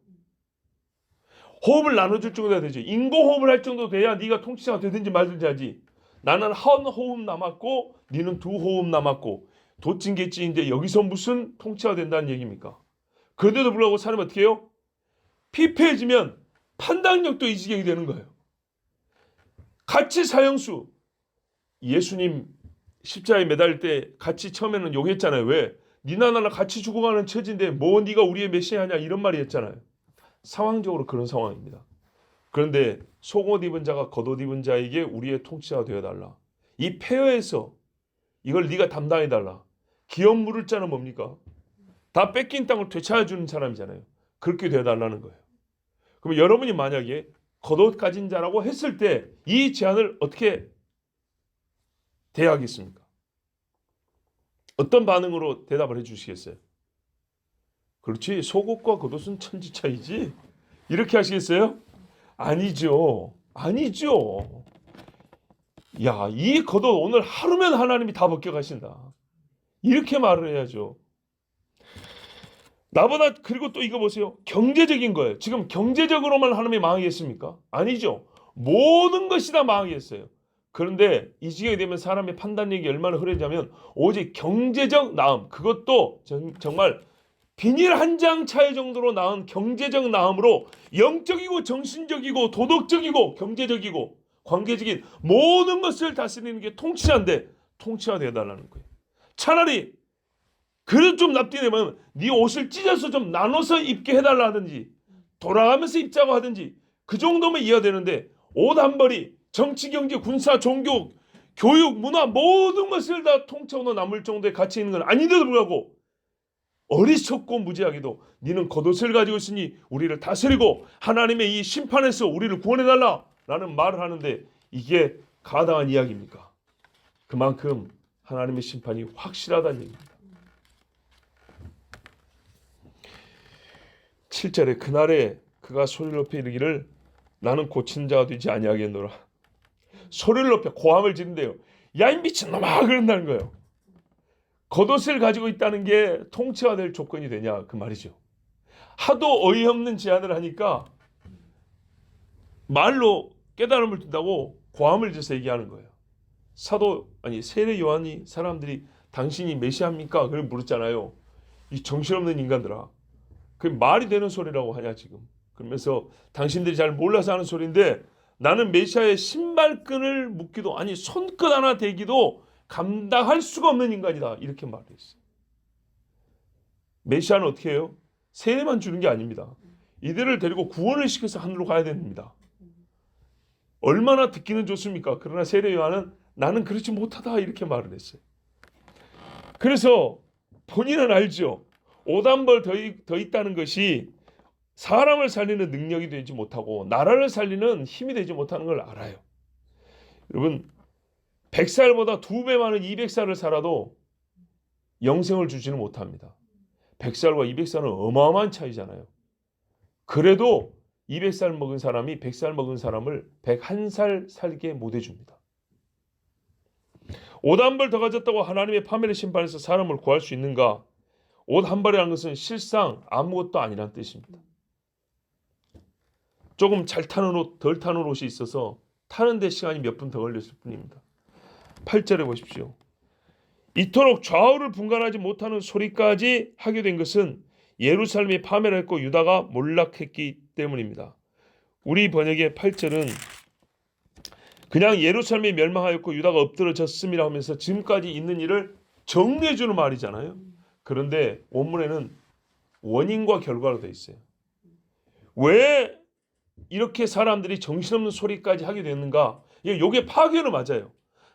호흡을 나눠줄 정도 돼야 되죠. 인공호흡을 할 정도 돼야 네가 통치자가 되든지 말든지 하지. 나는 한 호흡 남았고 니는 두 호흡 남았고 도찐개찐인데 여기서 무슨 통치가 된다는 얘기입니까? 그런데도 불구하고 사람이 어떻게 해요? 피폐해지면 판단력도 이 지경이 되는 거예요. 같이 사형수, 예수님 십자가에 매달릴 때 같이 처음에는 욕했잖아요. 왜? 니나 나나 같이 죽어가는 처지인데 뭐 네가 우리의 메시아냐 이런 말이 했잖아요. 상황적으로 그런 상황입니다. 그런데 속옷 입은 자가 겉옷 입은 자에게 우리의 통치자가 되어달라. 이 폐허에서 이걸 네가 담당해달라. 기업 물을 자는 뭡니까? 다 뺏긴 땅을 되찾아주는 사람이잖아요. 그렇게 되어달라는 거예요. 그럼 여러분이 만약에 겉옷 가진 자라고 했을 때 이 제안을 어떻게 대하겠습니까? 어떤 반응으로 대답을 해주시겠어요? 그렇지, 속옷과 겉옷은 천지 차이지. 이렇게 하시겠어요? 아니죠. 아니죠. 야, 이 겉옷 오늘 하루면 하나님이 다 벗겨가신다. 이렇게 말을 해야죠. 나보다 그리고 또 이거 보세요. 경제적인 거예요. 지금 경제적으로만 하나님이 망하겠습니까? 아니죠. 모든 것이 다 망하겠어요. 그런데 이 지경이 되면 사람의 판단력이 얼마나 흐려지냐면 오직 경제적 나음, 그것도 정말 비닐 한 장 차이 정도로 나은 경제적 나음으로 영적이고 정신적이고 도덕적이고 경제적이고 관계적인 모든 것을 다스리는 게 통치자인데 통치가 되어달라는 거예요. 차라리 그래도 좀 납득되면 네 옷을 찢어서 좀 나눠서 입게 해달라 하든지 돌아가면서 입자고 하든지 그 정도면 이해가 되는데 옷 한 벌이 정치, 경제, 군사, 종교, 교육, 문화 모든 것을 다 통째로 남을 정도의 가치 있는 건 아닌데도 불구하고 어리석고 무지하게도 너는 겉옷을 가지고 있으니 우리를 다스리고 하나님의 이 심판에서 우리를 구원해달라 라는 말을 하는데 이게 가당한 이야기입니까? 그만큼 하나님의 심판이 확실하다는 얘기입니다. 7절에 그날에 그가 소리를 높여 이르기를 나는 고친 자가 되지 아니하겠노라. 소리를 높여 고함을 지른대요. 야, 이 미친놈아 그런다는 거예요. 겉옷을 가지고 있다는 게 통치가 될 조건이 되냐 그 말이죠. 하도 어이없는 제안을 하니까 말로 깨달음을 준다고 고함을 지어서 얘기하는 거예요. 세례 요한이 사람들이 당신이 메시아입니까? 그걸 물었잖아요. 이 정신없는 인간들아. 그 말이 되는 소리라고 하냐 지금. 그러면서 당신들이 잘 몰라서 하는 소리인데 나는 메시아의 신발끈을 묶기도 아니 손끝 하나 대기도 감당할 수가 없는 인간이다. 이렇게 말했어요. 메시아는 어떻게 해요? 세례만 주는 게 아닙니다. 이들을 데리고 구원을 시켜서 하늘로 가야 됩니다. 얼마나 듣기는 좋습니까? 그러나 세례 요한은 나는 그렇지 못하다 이렇게 말을 했어요. 그래서 본인은 알죠. 오단벌 더 있다는 것이 사람을 살리는 능력이 되지 못하고 나라를 살리는 힘이 되지 못하는 걸 알아요. 여러분 100살보다 2배 많은 200살을 살아도 영생을 주지는 못합니다. 100살과 200살은 어마어마한 차이잖아요. 그래도 200살 먹은 사람이 100살 먹은 사람을 101살 살게 못해줍니다. 옷 한 벌 더 가졌다고 하나님의 파멸의 심판에서 사람을 구할 수 있는가? 옷 한 벌이라는 것은 실상 아무것도 아니란 뜻입니다. 조금 잘 타는 옷, 덜 타는 옷이 있어서 타는데 시간이 몇 분 더 걸렸을 뿐입니다. 8절에 보십시오. 이토록 좌우를 분간하지 못하는 소리까지 하게 된 것은 예루살렘이 파멸했고 유다가 몰락했기 때문입니다. 우리 번역의 8절은 그냥 예루살렘이 멸망하였고 유다가 엎드러졌음이라 하면서 지금까지 있는 일을 정리해주는 말이잖아요. 그런데 원문에는 원인과 결과로 되어 있어요. 왜 이렇게 사람들이 정신없는 소리까지 하게 됐는가? 이게 파괴는 맞아요.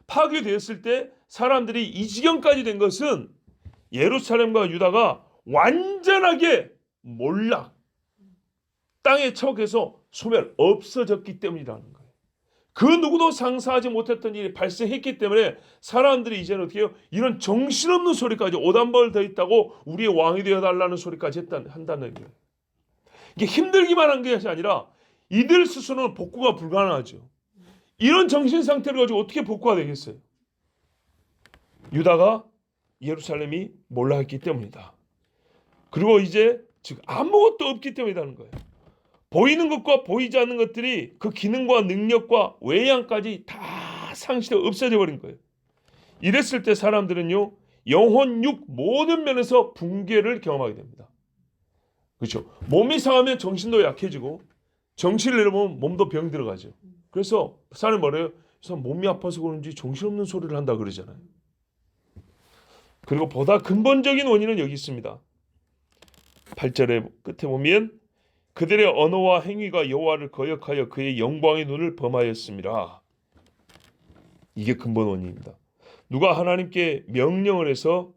파괴되었을 때 사람들이 이 지경까지 된 것은 예루살렘과 유다가 완전하게 몰락, 땅에 처박혀서 소멸, 없어졌기 때문이라는 거예요. 그 누구도 상상하지 못했던 일이 발생했기 때문에 사람들이 이제는 어떻게 해요? 이런 정신없는 소리까지 옷 한 벌 더 있다고 우리의 왕이 되어달라는 소리까지 한다는 거예요. 이게 힘들기만 한 것이 아니라 이들 스스로는 복구가 불가능하죠. 이런 정신 상태를 가지고 어떻게 복구가 되겠어요? 유다가 예루살렘이 몰락했기 때문이다. 그리고 이제 즉 아무것도 없기 때문이라는 거예요. 보이는 것과 보이지 않는 것들이 그 기능과 능력과 외양까지 다 상실되어 없어져 버린 거예요. 이랬을 때 사람들은요 영혼, 육 모든 면에서 붕괴를 경험하게 됩니다. 그렇죠? 몸이 상하면 정신도 약해지고 정신을 잃어보면 몸도 병 들어가죠. 그래서 사람이 뭐래요? 그래서 몸이 아파서 그런지 정신없는 소리를 한다 그러잖아요. 그리고 보다 근본적인 원인은 여기 있습니다. 8절의 끝에 보면 그들의 언어와 행위가 여호와를 거역하여 그의 영광의 눈을 범하였습니다. 이게 근본 원인입니다. 누가 하나님께 명령을 해서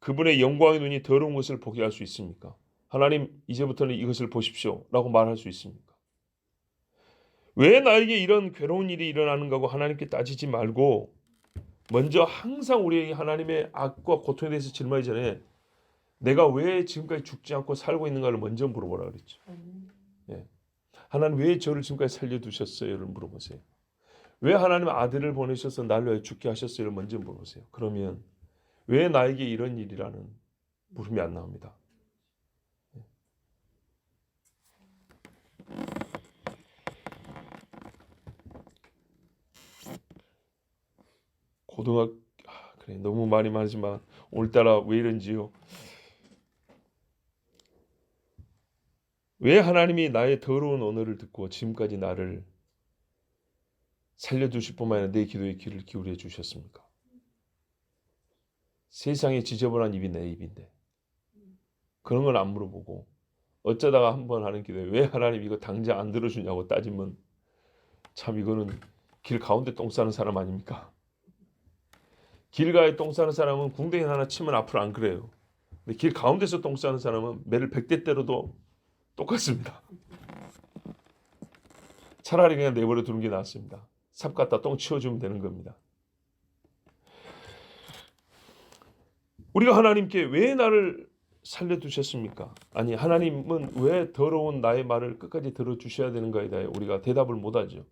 그분의 영광의 눈이 더러운 것을 보게 할 수 있습니까? 하나님 이제부터는 이것을 보십시오 라고 말할 수 있습니까? 왜 나에게 이런 괴로운 일이 일어나는가 고 하나님께 따지지 말고 먼저 항상 우리에게 하나님의 악과 고통에 대해서 질문하기 전에 내가 왜 지금까지 죽지 않고 살고 있는가를 먼저 물어보라 그랬죠. 예. 하나님 왜 저를 지금까지 살려두셨어요를 물어보세요. 왜 하나님 아들을 보내셔서 나를 왜 죽게 하셨어요를 먼저 물어보세요. 그러면 왜 나에게 이런 일이라는 물음이 안 나옵니다. 그래 너무 많이 말하지만 오늘따라 왜 이런지요. 왜 하나님이 나의 더러운 언어를 듣고 지금까지 나를 살려두실 뿐만 아니라 내 기도에 귀를 기울여 주셨습니까? 세상에 지저분한 입이 내 입인데 그런 걸 안 물어보고 어쩌다가 한번 하는 기도에 왜 하나님 이거 당장 안 들어주냐고 따지면 참 이거는 길 가운데 똥 싸는 사람 아닙니까? 길가에 똥 싸는 사람은 궁뎅이 하나 치면 앞으로 안 그래요. 근데 길 가운데서 똥 싸는 사람은 매를 100대 때려도 똑같습니다. 차라리 그냥 내버려 두는 게 낫습니다. 삽 갖다 똥 치워주면 되는 겁니다. 우리가 하나님께 왜 나를 살려두셨습니까? 아니 하나님은 왜 더러운 나의 말을 끝까지 들어주셔야 되는가에 대해 우리가 대답을 못하죠.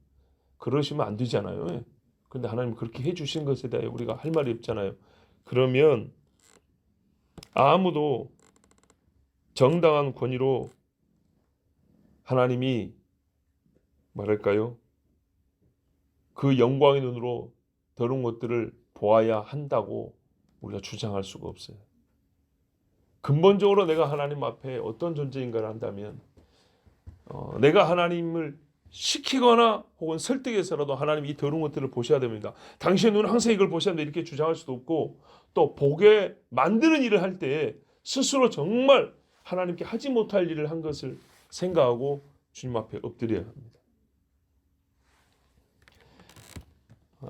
그러시면 안 되잖아요. 그런데 하나님 그렇게 해주신 것에 대해 우리가 할 말이 없잖아요. 그러면 아무도 정당한 권위로 하나님이 말할까요? 그 영광의 눈으로 더러운 것들을 보아야 한다고 우리가 주장할 수가 없어요. 근본적으로 내가 하나님 앞에 어떤 존재인가를 한다면 내가 하나님을 시키거나 혹은 설득해서라도 하나님 이 더러운 것들을 보셔야 됩니다. 당신의 눈은 항상 이걸 보셔야 된다 이렇게 주장할 수도 없고 또 보게 만드는 일을 할 때 스스로 정말 하나님께 하지 못할 일을 한 것을 생각하고 주님 앞에 엎드려야 합니다.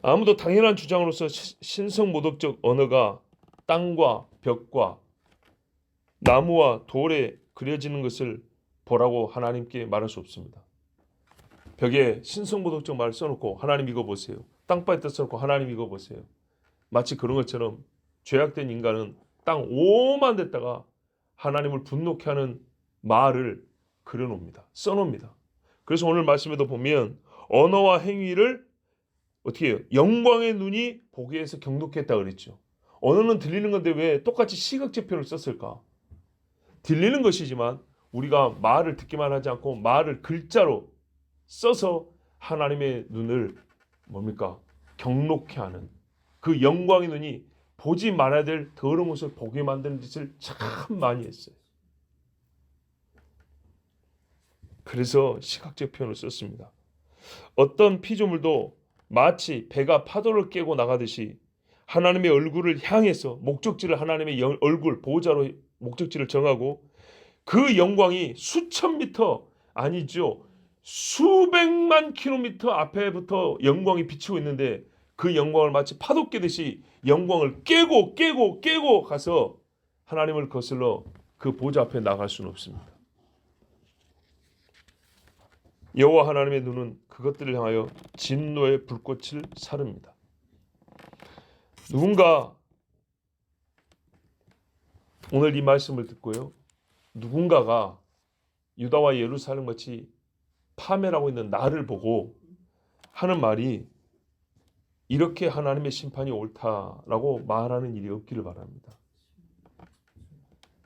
아무도 당연한 주장으로서 신성모독적 언어가 땅과 벽과 나무와 돌에 그려지는 것을 보라고 하나님께 말할 수 없습니다. 벽에 신성모독적 말을 써놓고 하나님 이거 보세요. 땅바닥에 써놓고 하나님 이거 보세요. 마치 그런 것처럼 죄악된 인간은 땅 오만 데다가 하나님을 분노케 하는 말을 그려놓습니다. 써놓습니다. 그래서 오늘 말씀에도 보면 언어와 행위를 어떻게 해요? 영광의 눈이 보게 해서 경독했다 그랬죠. 언어는 들리는 건데 왜 똑같이 시각제표를 썼을까? 들리는 것이지만 우리가 말을 듣기만 하지 않고 말을 글자로 써서 하나님의 눈을 뭡니까? 경록케 하는 그 영광의 눈이 보지 말아야 될 더러운 것을 보게 만드는 짓을 참 많이 했어요. 그래서 시각적 표현을 썼습니다. 어떤 피조물도 마치 배가 파도를 깨고 나가듯이 하나님의 얼굴을 향해서 목적지를 하나님의 얼굴 보호자로 목적지를 정하고 그 영광이 수천 미터 아니죠. 수백만 킬로미터 앞에부터 영광이 비치고 있는데 그 영광을 마치 파도 깨듯이 영광을 깨고 가서 하나님을 거슬러 그 보좌 앞에 나갈 수는 없습니다. 여호와 하나님의 눈은 그것들을 향하여 진노의 불꽃을 사릅니다. 누군가 오늘 이 말씀을 듣고요. 누군가가 유다와 예루살렘 같이 파멸하고 있는 나를 보고 하는 말이 이렇게 하나님의 심판이 옳다라고 말하는 일이 없기를 바랍니다.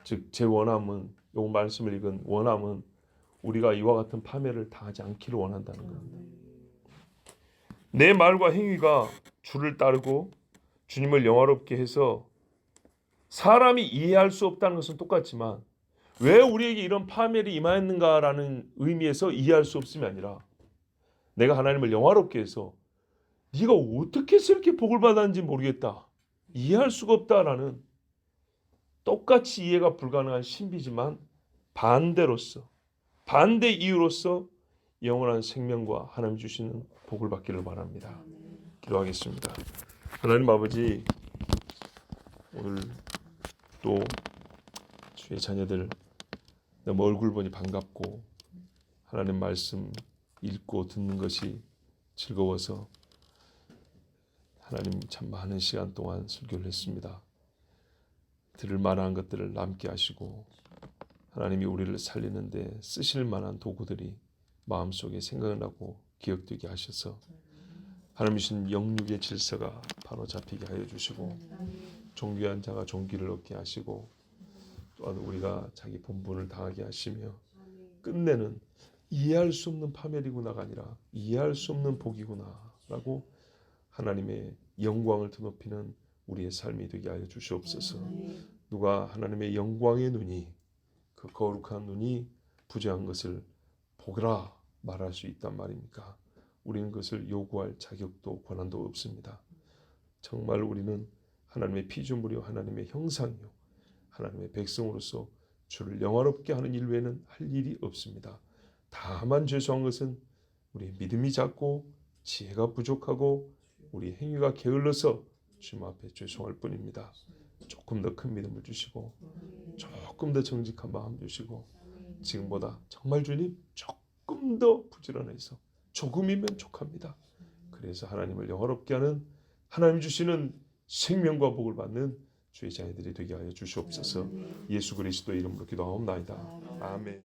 즉 제 원함은 이 말씀을 읽은 원함은 우리가 이와 같은 파멸을 당하지 않기를 원한다는 겁니다. 내 말과 행위가 주를 따르고 주님을 영화롭게 해서 사람이 이해할 수 없다는 것은 똑같지만 왜 우리에게 이런 파멸이 임하였는가라는 의미에서 이해할 수 없음이 아니라 내가 하나님을 영화롭게 해서 네가 어떻게 해서 이렇게 복을 받았는지 모르겠다. 이해할 수가 없다라는 똑같이 이해가 불가능한 신비지만 반대 이유로서 영원한 생명과 하나님 주시는 복을 받기를 바랍니다. 기도하겠습니다. 하나님 아버지, 오늘 또 주의 자녀들 너무 얼굴 보니 반갑고 하나님 말씀 읽고 듣는 것이 즐거워서 하나님 참 많은 시간 동안 설교를 했습니다. 들을 만한 것들을 남게 하시고 하나님이 우리를 살리는데 쓰실 만한 도구들이 마음속에 생각나고 기억되게 하셔서 하나님 주신 영육의 질서가 바로 잡히게 하여 주시고 존귀한 자가 존귀를 얻게 하시고 또한 우리가 자기 본분을 다하게 하시며 끝내는 이해할 수 없는 파멸이구나가 아니라 이해할 수 없는 복이구나라고 하나님의 영광을 드높이는 우리의 삶이 되게 하여 주시옵소서. 누가 하나님의 영광의 눈이 그 거룩한 눈이 부재한 것을 보라 말할 수 있단 말입니까? 우리는 그것을 요구할 자격도 권한도 없습니다. 정말 우리는 하나님의 피조물이요 하나님의 형상이요 하나님의 백성으로서 주를 영화롭게 하는 일 외에는 할 일이 없습니다. 다만 죄송한 것은 우리 믿음이 작고 지혜가 부족하고 우리 행위가 게을러서 주님 앞에 죄송할 뿐입니다. 조금 더 큰 믿음을 주시고 조금 더 정직한 마음 주시고 지금보다 정말 주님 조금 더 부지런해서 조금이면 족합니다. 그래서 하나님을 영화롭게 하는 하나님 주시는 생명과 복을 받는 주의 자녀들이 되게 하여 주시옵소서. 예수 그리스도의 이름으로 기도하옵나이다. 아멘.